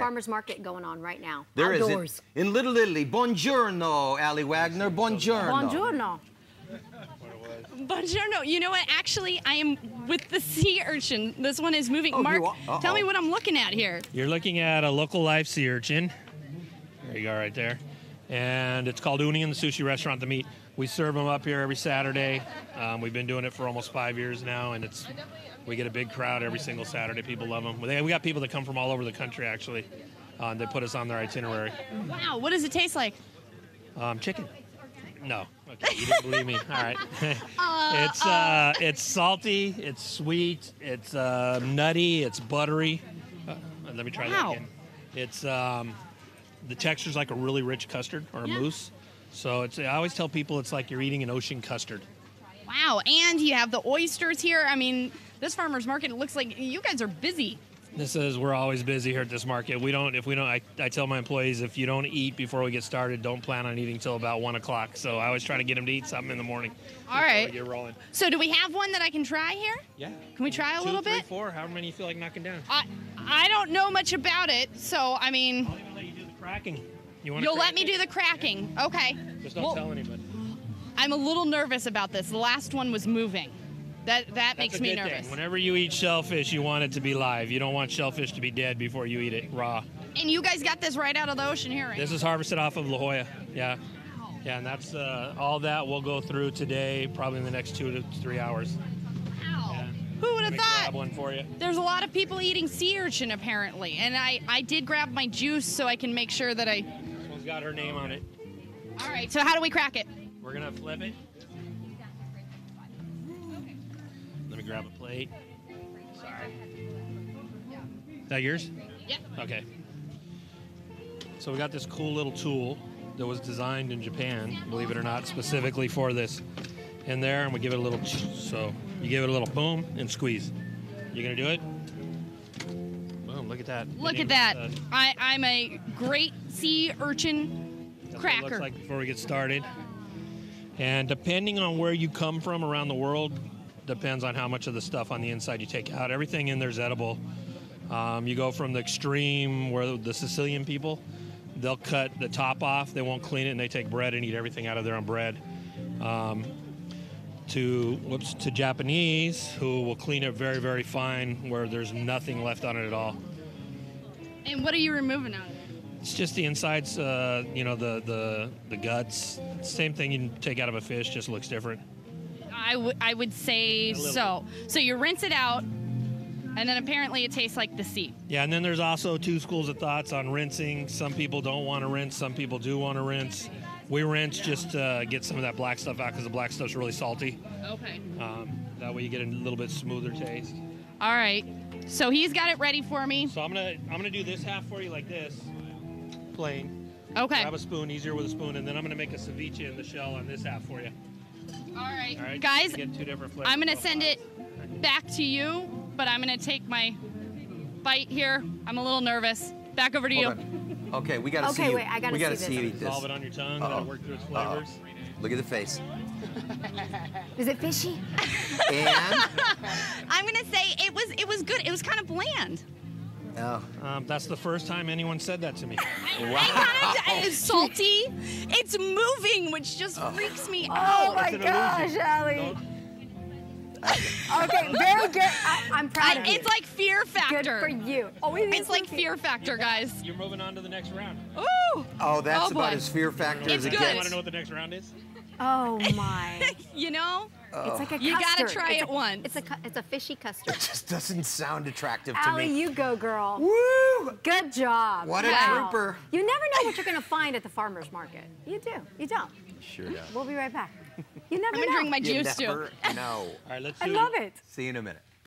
farmer's market going on right now. There Outdoors. is. In Little Italy. Buongiorno, Allie Wagner. Buongiorno. Buongiorno. Buongiorno. You know what? Actually, I am with the sea urchin. This one is moving. Oh, Mark, tell me what I'm looking at here. You're looking at a local live sea urchin. There you go, right there. And it's called Uni in the sushi restaurant, The Meat. We serve them up here every Saturday. We've been doing it for almost 5 years now, and we get a big crowd every single Saturday. People love them. We got people that come from all over the country, actually. They put us on their itinerary. Wow, what does it taste like? Chicken. No. Okay, you didn't believe me. All right. It's salty, it's sweet, it's nutty, it's buttery. Let me try that again. It's the texture's like a really rich custard or a mousse. So I always tell people it's like you're eating an ocean custard. Wow, and you have the oysters here. I mean, this farmer's market, it looks like you guys are busy. We're always busy here at this market. I tell my employees, if you don't eat before we get started, don't plan on eating till about 1 o'clock. So I always try to get them to eat something in the morning. All right. Get rolling. So do we have one that I can try here? Yeah. Can we try a little bit? 2, 3, 4, however many you feel like knocking down. I don't know much about it, so I mean. I'll even let you do the cracking. You'll let me do the cracking. Okay. Just don't tell anybody. I'm a little nervous about this. The last one was moving. That makes me nervous. Thing. Whenever you eat shellfish, you want it to be live. You don't want shellfish to be dead before you eat it raw. And you guys got this right out of the ocean here, right? This is harvested off of La Jolla. Yeah. Wow. Yeah, and that's all that we'll go through today, probably in the next 2 to 3 hours. Wow. Yeah. Who would have thought? Grab one for you. There's a lot of people eating sea urchin, apparently. And I did grab my juice so I can make sure that This one's got her name on it. All right, so how do we crack it? We're going to flip it. Let me grab a plate. Sorry. Is that yours? Yeah. Okay. So we got this cool little tool that was designed in Japan, believe it or not, specifically for this. In there, and we give it a little, so you give it a little boom and squeeze. You gonna do it? Boom, look at that. Look at that. I'm a great sea urchin That's cracker. what it looks like before we get started. And depending on where you come from around the world, depends on how much of the stuff on the inside you take out. Everything in there is edible. You go from the extreme where the Sicilian people, they'll cut the top off, they won't clean it, and they take bread and eat everything out of there on bread. To Japanese, who will clean it very, very fine, where there's nothing left on it at all. And what are you removing out of it? It's just the insides, the guts. Same thing you take out of a fish, just looks different. I would say so. So you rinse it out, and then apparently it tastes like the sea. Yeah, and then there's also 2 schools of thoughts on rinsing. Some people don't want to rinse, some people do want to rinse. We rinse just to get some of that black stuff out because the black stuff's really salty. Okay. That way you get a little bit smoother taste. All right. So he's got it ready for me. So I'm gonna do this half for you like this, plain. Okay. Grab a spoon, easier with a spoon, and then I'm gonna make a ceviche in the shell on this half for you. All right. All right, Guys, get 2 different flavors. I'm gonna send it back to you, but I'm gonna take my bite here. I'm a little nervous. Back over to you. Okay, we gotta see you. Wait, I gotta see you this. eat this. Dissolve it on your tongue, let it work through its flavors. Look at the face. Is it fishy? And? I'm gonna say it was good. It was kind of bland. Oh. That's the first time anyone said that to me. It's salty. It's moving, which just freaks me Oh out. my gosh, Allie. Okay, very good. I'm proud of you. It's like Fear Good Factor. for you. Oh, it is It's like moving. Fear Factor, guys. You're moving on to the next round. Ooh. Oh, that's Oh, about boy. as fear factor It's as it good. You gets. want to know what the next round is? Oh my. You know, It's like a custard. You gotta try it once. It's a fishy custard. It just doesn't sound attractive to Allie, me. you go, girl. Woo! Good job. What a Wow. trooper. You never know what you're going to find at the farmer's market. You do. You don't. Sure does. We'll be right back. You never I'm know. gonna drink my You juice too. never know. All right, let's I do love it. See you in a minute.